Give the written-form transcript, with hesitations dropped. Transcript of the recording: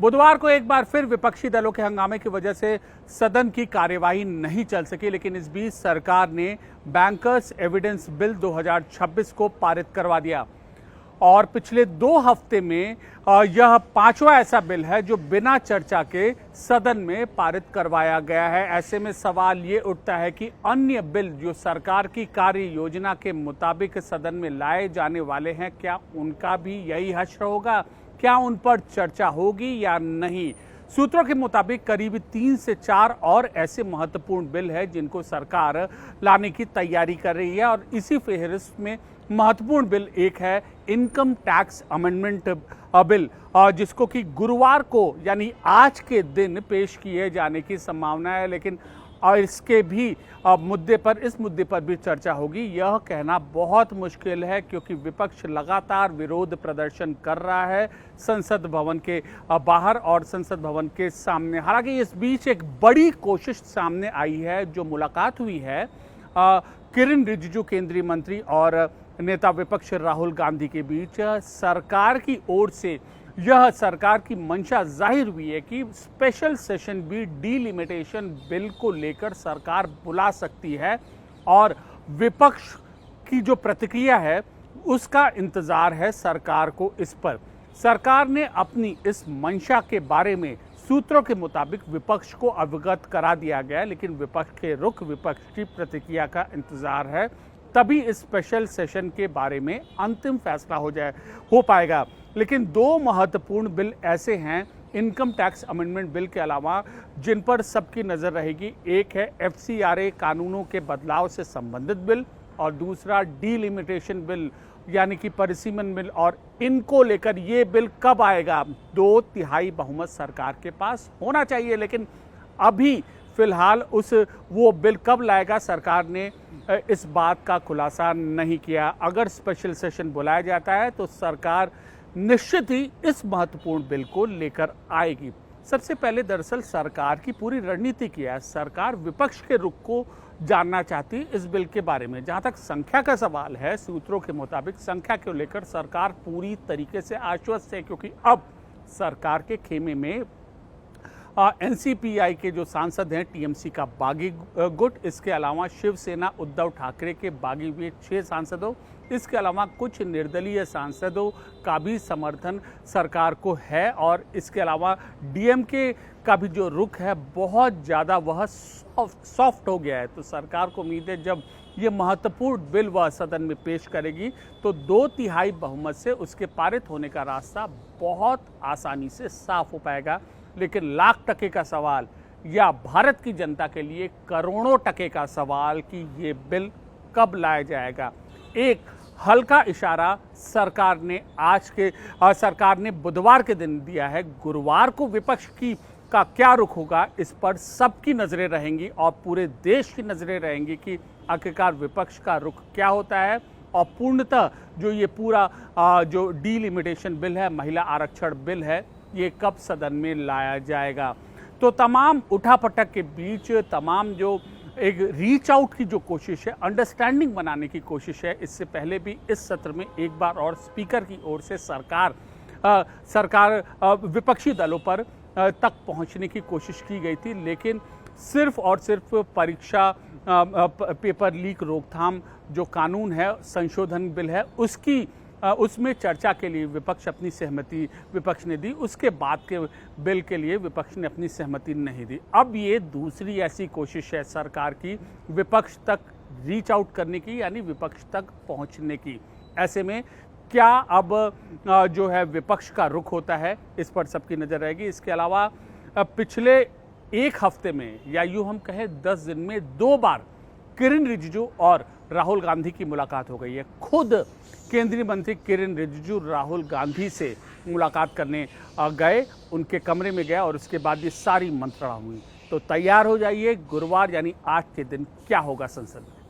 बुधवार को एक बार फिर विपक्षी दलों के हंगामे की वजह से सदन की कार्यवाही नहीं चल सकी, लेकिन इस बीच सरकार ने बैंकर्स एविडेंस बिल 2026 को पारित करवा दिया और पिछले 2 हफ्ते में यह 5वां ऐसा बिल है जो बिना चर्चा के सदन में पारित करवाया गया है। ऐसे में सवाल ये उठता है कि अन्य बिल जो सरकार की कार्य योजना के मुताबिक सदन में लाए जाने वाले हैं, क्या उनका भी यही हश्र होगा? क्या उन पर चर्चा होगी या नहीं? सूत्रों के मुताबिक करीब 3 से 4 और ऐसे महत्वपूर्ण बिल हैं जिनको सरकार लाने की तैयारी कर रही है और इसी फहरिस्त में महत्वपूर्ण बिल एक है इनकम टैक्स अमेंडमेंट बिल, जिसको कि गुरुवार को यानी आज के दिन पेश किए जाने की संभावना है। लेकिन इसके भी इस मुद्दे पर भी चर्चा होगी, यह कहना बहुत मुश्किल है क्योंकि विपक्ष लगातार विरोध प्रदर्शन कर रहा है संसद भवन के बाहर और संसद भवन के सामने। हालांकि इस बीच एक बड़ी कोशिश सामने आई है, जो मुलाकात हुई है किरण रिजिजू केंद्रीय मंत्री और नेता विपक्ष राहुल गांधी के बीच। सरकार की ओर से यह सरकार की मंशा जाहिर हुई है कि स्पेशल सेशन भी डीलिमिटेशन बिल को लेकर सरकार बुला सकती है और विपक्ष की जो प्रतिक्रिया है उसका इंतजार है सरकार को इस पर। सरकार ने अपनी इस मंशा के बारे में सूत्रों के मुताबिक विपक्ष को अवगत करा दिया गया, लेकिन विपक्ष के रुख, विपक्ष की प्रतिक्रिया का इंतजार है, तभी इस स्पेशल सेशन के बारे में अंतिम फैसला हो पाएगा। लेकिन 2 महत्वपूर्ण बिल ऐसे हैं इनकम टैक्स अमेंडमेंट बिल के अलावा जिन पर सबकी नज़र रहेगी। एक है FCRA कानूनों के बदलाव से संबंधित बिल और दूसरा डीलिमिटेशन बिल यानी कि परिसीमन बिल। और इनको लेकर ये बिल कब आएगा? 2/3 बहुमत सरकार के पास होना चाहिए, लेकिन अभी फिलहाल वो बिल कब लाएगा सरकार ने इस बात का खुलासा नहीं किया। अगर स्पेशल सेशन बुलाया जाता है तो सरकार निश्चित ही इस महत्वपूर्ण बिल को लेकर आएगी। सबसे पहले दरअसल सरकार की पूरी रणनीति क्या है? सरकार विपक्ष के रुख को जानना चाहती है इस बिल के बारे में। जहां तक संख्या का सवाल है, सूत्रों के मुताबिक संख्या को लेकर सरकार पूरी तरीके से आश्वस्त है क्योंकि अब सरकार के खेमे में NCPI के जो सांसद हैं, TMC का बागी गुट, इसके अलावा शिवसेना उद्धव ठाकरे के बागी हुए 6 सांसदों, इसके अलावा कुछ निर्दलीय सांसदों का भी समर्थन सरकार को है और इसके अलावा DMK का भी जो रुख है बहुत ज़्यादा वह सॉफ्ट हो गया है। तो सरकार को उम्मीद है जब ये महत्वपूर्ण बिल वह सदन में पेश करेगी तो 2/3 बहुमत से उसके पारित होने का रास्ता बहुत आसानी से साफ हो पाएगा। लेकिन लाख टके का सवाल या भारत की जनता के लिए करोड़ों टके का सवाल कि ये बिल कब लाया जाएगा। एक हल्का इशारा सरकार ने बुधवार के दिन दिया है। गुरुवार को विपक्ष का क्या रुख होगा, इस पर सबकी नजरें रहेंगी और पूरे देश की नजरें रहेंगी कि आखिरकार विपक्ष का रुख क्या होता है और पूर्णतः जो ये पूरा जो डीलिमिटेशन बिल है, महिला आरक्षण बिल है, ये कब सदन में लाया जाएगा। तो तमाम उठापटक के बीच तमाम जो एक रीच आउट की जो कोशिश है, अंडरस्टैंडिंग बनाने की कोशिश है, इससे पहले भी इस सत्र में एक बार और स्पीकर की ओर से सरकार विपक्षी दलों पर तक पहुंचने की कोशिश की गई थी, लेकिन सिर्फ और सिर्फ परीक्षा पेपर लीक रोकथाम जो कानून है, संशोधन बिल है, उसमें चर्चा के लिए विपक्ष ने दी। उसके बाद के बिल के लिए विपक्ष ने अपनी सहमति नहीं दी। अब ये दूसरी ऐसी कोशिश है सरकार की विपक्ष तक रीच आउट करने की, यानी विपक्ष तक पहुंचने की। ऐसे में क्या अब जो है विपक्ष का रुख होता है, इस पर सबकी नज़र रहेगी। इसके अलावा पिछले 1 हफ्ते में या यूँ हम कहें 10 दिन में 2 बार किरण रिजिजू और राहुल गांधी की मुलाकात हो गई है। खुद केंद्रीय मंत्री किरण रिजिजू राहुल गांधी से मुलाकात करने गए, उनके कमरे में गया और उसके बाद ये सारी मंत्रणा हुई। तो तैयार हो जाइए, गुरुवार यानी आज के दिन क्या होगा संसद में।